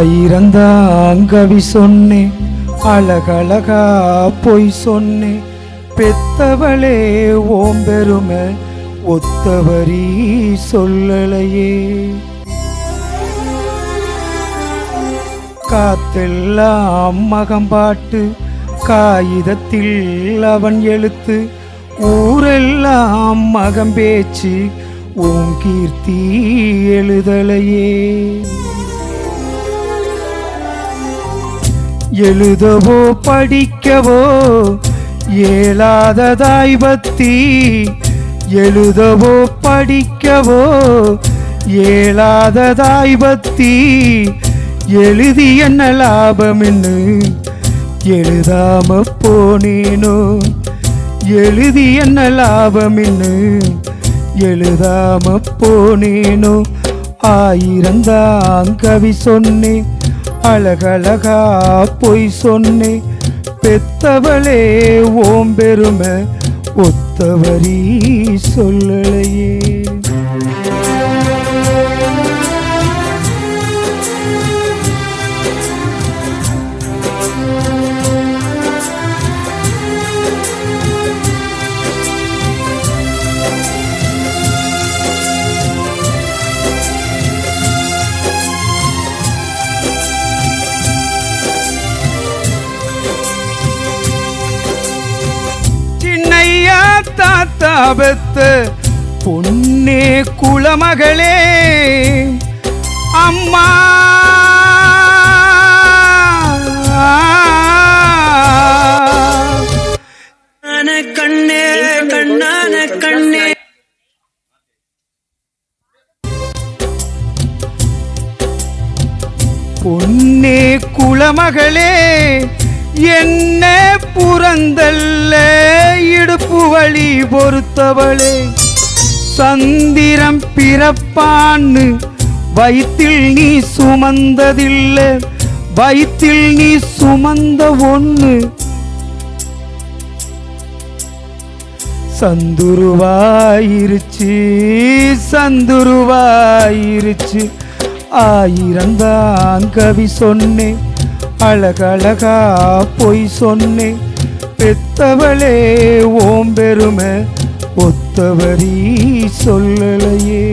ஆயிரந்தான் கவி சொன்னேன், அழகழகா பொய் சொன்னேன். பெத்தவளே ஓம் பெருமை ஒத்தவரி சொல்லலையே. காத்தெல்லாம் மகம்பாட்டு, காகிதத்தில் அவன் எழுத்து. ஊரெல்லாம் மகம்பேச்சு, உன் கீர்த்தி எழுதலையே. எழுதவோ படிக்கவோ ஏலாததாய் பக்தி. எழுதவோ படிக்கவோ ஏலாததாய் பக்தி. எழுதி என்ன லாபம் என்று எழுதாம போனேனோ. எழுதி என்ன லாபம் என்று எழுதாம போனேனோ. ஆயிரந்தான் கவி சொன்னேன், அழகழகா பொய் சொன்னேன். பெத்தவளே ஓம் பெருமை ஒத்தவரி சொல்லலையே. தாத்தா பெத்த பொன்னே குலமகளே, அம்மா கண்ணே கண்ணான கண்ணே. பொன்னே குலமகளே, என்ன புறந்தல்ல இடுப்பு வழி பொறுத்தவளே. சந்திரம் பிறப்பான்னு வயிற்றில் நீ சுமந்ததில்லை, வயிற்றில் நீ சுமந்த ஒண்ணு. சந்துருவாயிருச்சு சந்துருவாயிருச்சு. ஆயிரந்தான் கவி சொன்னேன், அழகழகா பொய் சொன்னேன். பெத்தவளே ஓம் பெருமை ஒத்தவரி சொல்லலையே.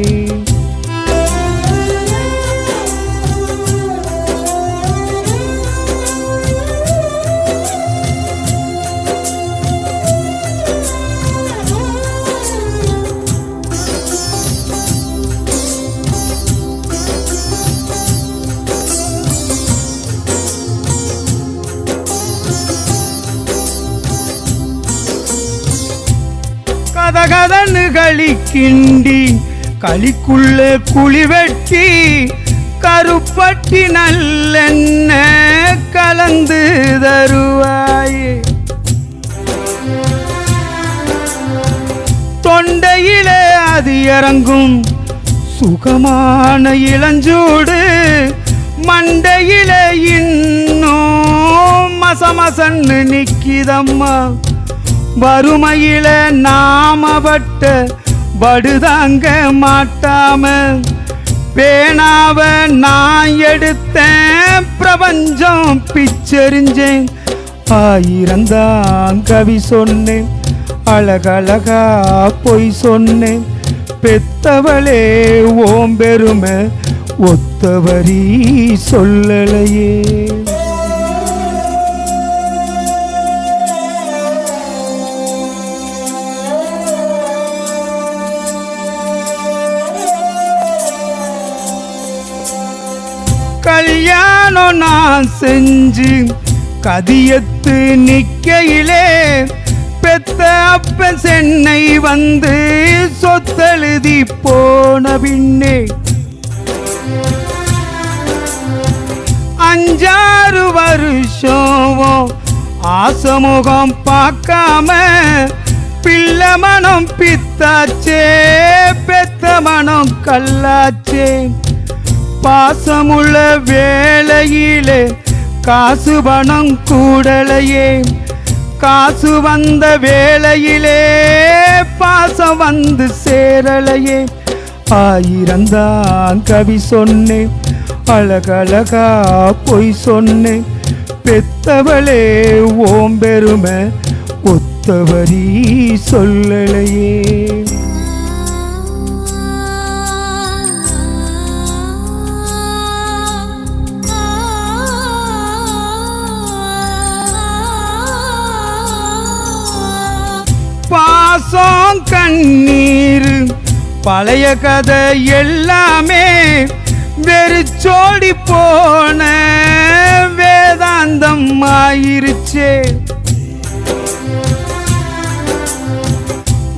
கதகதன்னு களிக்கிண்டி களிக்குள்ள குழி வெட்டி. கருப்பட்டி நல்லெண்ண கலந்து தருவாயே. தொண்டையிலே அது இறங்கும் சுகமான இளஞ்சூடு. மண்டையிலே இன்னும் மசமசன்னு நிக்கிதம்மா. வறுமையில நாமப்பட்ட படுதாங்க மாட்டாம. பேனாவ நான் எடுத்தேன், பிரபஞ்சம் பிச்செறிஞ்சேன். ஆயிரந்தான் கவி சொன்னேன், அழகழகா பொய் சொன்னேன். பெத்தவளே ஓம் பெருமை ஒத்தவரி சொல்லலையே. கல்யாணம் நான் செஞ்சு கதியத்து நிக்கையிலே. பெத்த அப்ப சென்னை வந்து சொத்தெழுதி போன பின்னே. 5-6 வருஷம் ஆசமுகம் பார்க்காம. பிள்ளை மனம் பித்தாச்சே, பெத்த மனம் கல்லாச்சே. பாசமுள்ள வேளையிலே காசு பணம் கூடலையே. காசு வந்த வேளையிலே பாசம் வந்து சேரலையே. ஆயிரந்தான் கவி சொன்னேன், அழகழகா பொய் சொன்னேன் பெத்தவளே ஓம் பெருமை ஒத்தவரி சொல்லலையே. பாசம் கண்ணீர் பழைய கதை எல்லாமே வெறிச்சோடி போன வேதாந்தம் ஆயிருச்சே.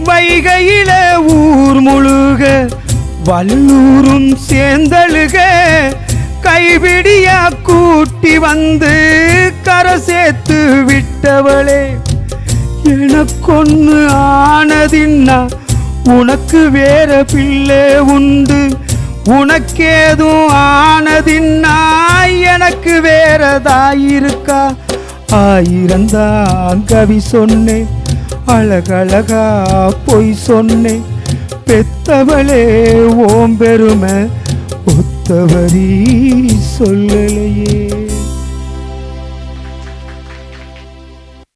வைகையில ஊர் முழுக வல்லூரும் சேர்ந்தழுக கைபிடியா கூட்டி வந்து கரை சேர்த்து விட்டவளே. எனக்கொன்னு ஆனதின்னா உனக்கு வேற பிள்ளை உண்டு, உனக்கேதும் ஆனதின்னா எனக்கு வேறதாயிருக்கா. ஆயிரந்தான் கவி சொன்னேன் அழகழகா பொய் சொன்னேன் பெத்தவளே ஓம் பெருமை ஒத்தவரி சொல்லலையே.